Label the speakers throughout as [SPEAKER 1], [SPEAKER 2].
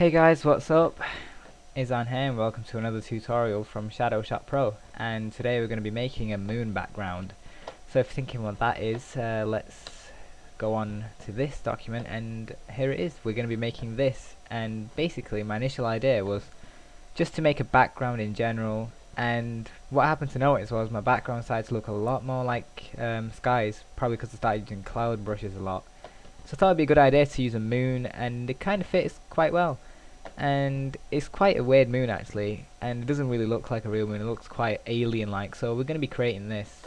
[SPEAKER 1] Hey guys, what's up? Izan here and welcome to another tutorial from Shadowshot Pro, and today we're going to be making a moon background. So if you're thinking what that is, let's go on to this document, and here it is. We're going to be making this, and basically my initial idea was just to make a background in general, and what I happened to notice was my background started to look a lot more like skies, probably because I started using cloud brushes a lot. So I thought it'd be a good idea to use a moon, and it kind of fits quite well. And it's quite a weird moon actually, and it doesn't really look like a real moon. It looks quite alien-like. So we're going to be creating this.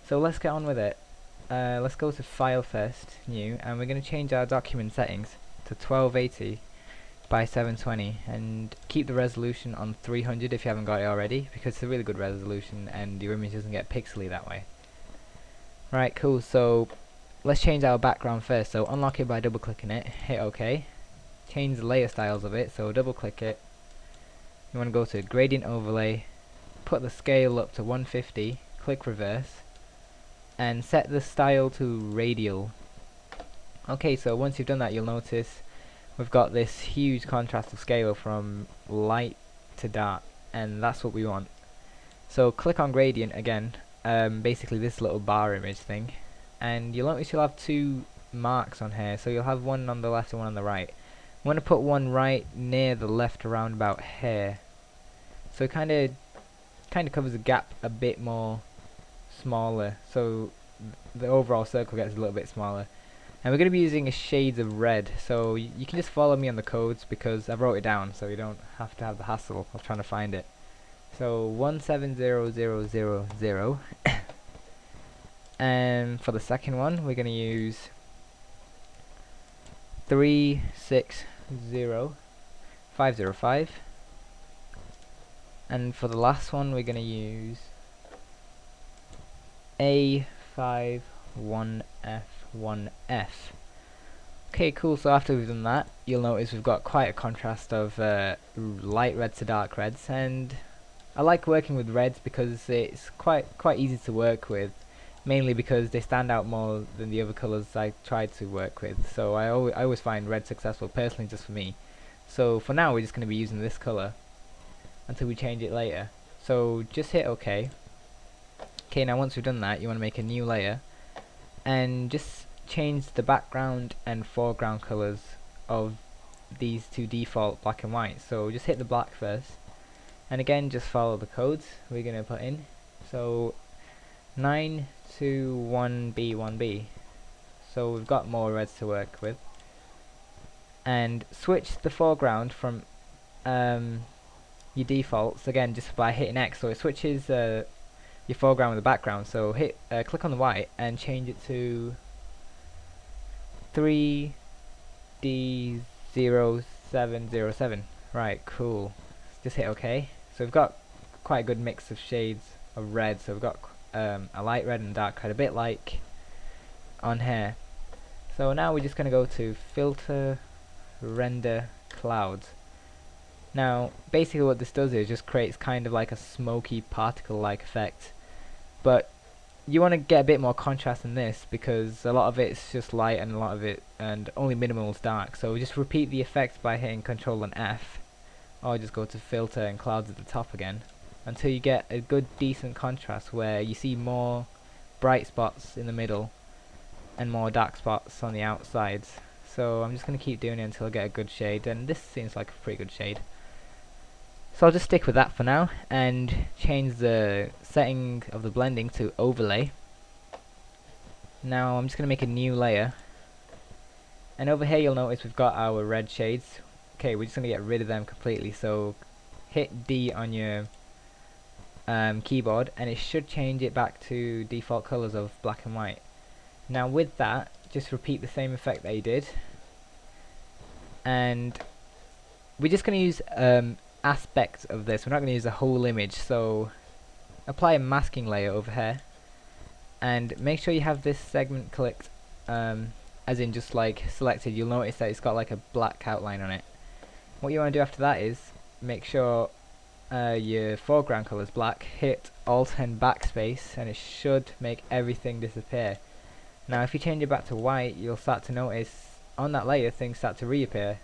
[SPEAKER 1] So let's get on with it. Let's go to File first, New, and we're going to change our document settings to 1280 by 720, and keep the resolution on 300 if you haven't got it already, because it's a really good resolution and your image doesn't get pixely that way. Right, cool. So let's change our background first. So unlock it by double clicking it, hit OK. Change the layer styles of it, so double click it. You want to go to gradient overlay, put the scale up to 150, click reverse, and set the style to radial. Okay, so once you've done that, you'll notice we've got this huge contrast of scale from light to dark, and that's what we want. So click on gradient again, basically this little bar image thing, and you'll notice you'll have two marks on here, so you'll have one on the left and one on the right. I'm going to put one right near the left around about here, so it kind of covers the gap a bit more smaller, so the overall circle gets a little bit smaller. And we're going to be using a shades of red, so you can just follow me on the codes because I've wrote it down, so you don't have to have the hassle of trying to find it. So 170000, and for the second one we're going to use 360505, and for the last one we're going to use A51F1F. Okay, cool. So after we've done that, you'll notice we've got quite a contrast of light reds to dark reds, and I like working with reds because it's quite easy to work with, mainly because they stand out more than the other colours I tried to work with. So I always find red successful, personally, just for me. So for now we're just going to be using this colour until we change it later. So just hit OK. Okay, now once we've done that, you want to make a new layer and just change the background and foreground colours of these two default black and white. So just hit the black first, and again just follow the codes we're going to put in. So 921B1B. So we've got more reds to work with, and switch the foreground from your defaults again just by hitting X, so it switches your foreground with the background. So hit click on the white and change it to 3D0707. Right, cool. Just hit OK. So we've got quite a good mix of shades of red. So we've got a light red and dark red, a bit like on here. So now we're just going to go to filter, render clouds. Now basically what this does is just creates kind of like a smoky particle like effect, but you want to get a bit more contrast in this because a lot of it's just light and a lot of it and only minimal is dark. So just repeat the effect by hitting Control and F, or just go to filter and clouds at the top again, until you get a good decent contrast where you see more bright spots in the middle and more dark spots on the outsides. So I'm just going to keep doing it until I get a good shade, and this seems like a pretty good shade. So I'll just stick with that for now and change the setting of the blending to overlay. Now I'm just going to make a new layer, and over here you'll notice we've got our red shades. Okay, we're just going to get rid of them completely, so hit D on your keyboard and it should change it back to default colors of black and white. Now with that, just repeat the same effect that you did, and we're just going to use aspects of this. We're not going to use the whole image, so apply a masking layer over here and make sure you have this segment clicked, as in just like selected. You'll notice that it's got like a black outline on it. What you want to do after that is make sure your foreground color is black, hit Alt and backspace, and it should make everything disappear. Now if you change it back to white, you'll start to notice on that layer things start to reappear,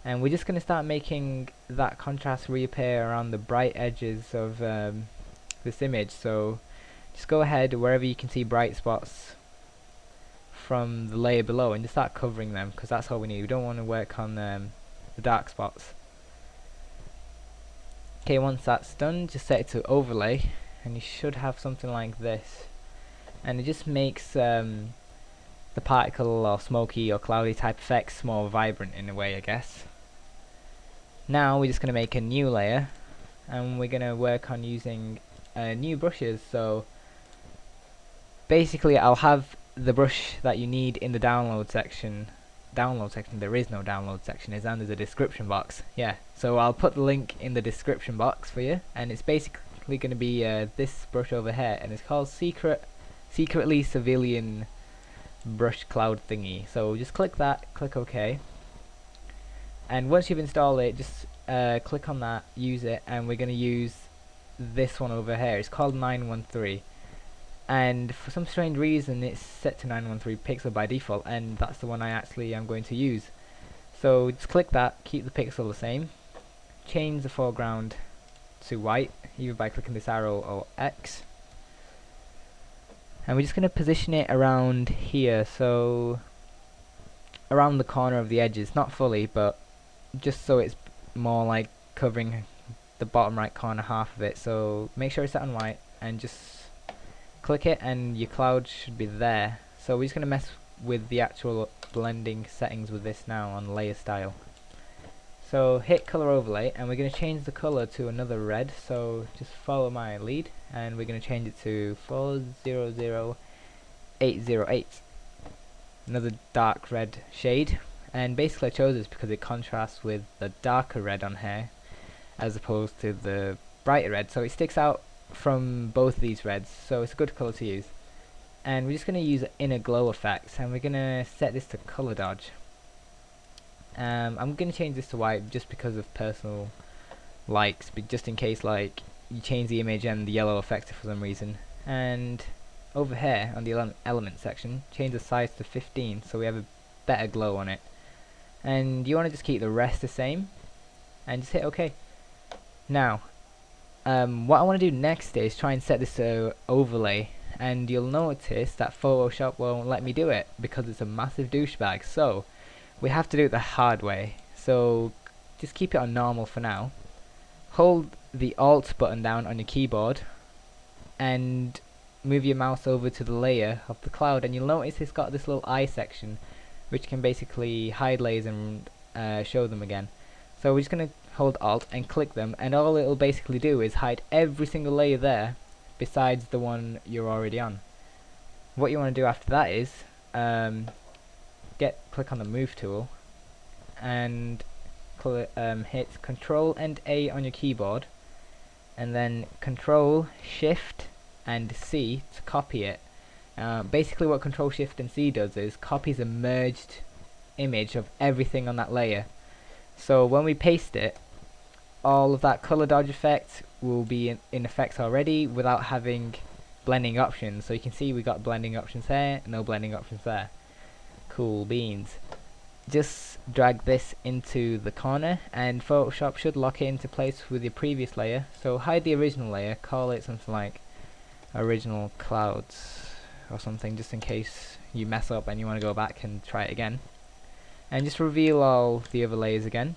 [SPEAKER 1] And we're just going to start making that contrast reappear around the bright edges of this image. So just go ahead wherever you can see bright spots from the layer below and just start covering them, because that's all we need. We don't want to work on the dark spots. Okay, once that's done, just set it to overlay, and you should have something like this. And it just makes the particle or smoky or cloudy type effects more vibrant in a way, I guess. Now we're just going to make a new layer, and we're going to work on using new brushes. So basically I'll have the brush that you need in the download section. There is no download section, it's under the description box. Yeah, so I'll put the link in the description box for you, and it's basically going to be this brush over here, and it's called Secretly Civilian Brush Cloud Thingy. So just click that, click OK, and once you've installed it, just click on that, use it, and we're going to use this one over here. It's called 913, and for some strange reason it's set to 913 pixel by default, and that's the one I actually am going to use. So just click that, keep the pixel the same, change the foreground to white either by clicking this arrow or X, and we're just going to position it around here, so around the corner of the edges, not fully, but just so it's more like covering the bottom right corner half of it. So make sure it's set on white and just click it, and your cloud should be there. So we're just going to mess with the actual blending settings with this now on layer style. So hit color overlay, and we're going to change the color to another red, so just follow my lead, and we're going to change it to 400808, another dark red shade. And basically I chose this because it contrasts with the darker red on here as opposed to the brighter red, so it sticks out from both these reds, so it's a good color to use. And we're just going to use inner glow effects, and we're going to set this to color dodge. I'm going to change this to white just because of personal likes, but just in case like you change the image and the yellow affects it for some reason. And over here on the element section, change the size to 15 so we have a better glow on it. And you want to just keep the rest the same and just hit OK. Now what I want to do next is try and set this to overlay, and you'll notice that Photoshop won't let me do it because it's a massive douchebag, so we have to do it the hard way. So just keep it on normal for now, hold the Alt button down on your keyboard and move your mouse over to the layer of the cloud, and you'll notice it's got this little eye section which can basically hide layers and show them again. So we're just going to hold Alt and click them, and all it'll basically do is hide every single layer there besides the one you're already on. What you want to do after that is click on the move tool and hit Control and A on your keyboard, and then Control Shift and C to copy it. Basically what Control Shift and C does is copies a merged image of everything on that layer. So when we paste it, all of that color dodge effect will be in effect already without having blending options. So you can see we got blending options here, no blending options there. Cool beans. Just drag this into the corner, and Photoshop should lock it into place with your previous layer. So hide the original layer, call it something like original clouds or something, just in case you mess up and you want to go back and try it again. And just reveal all the other layers again.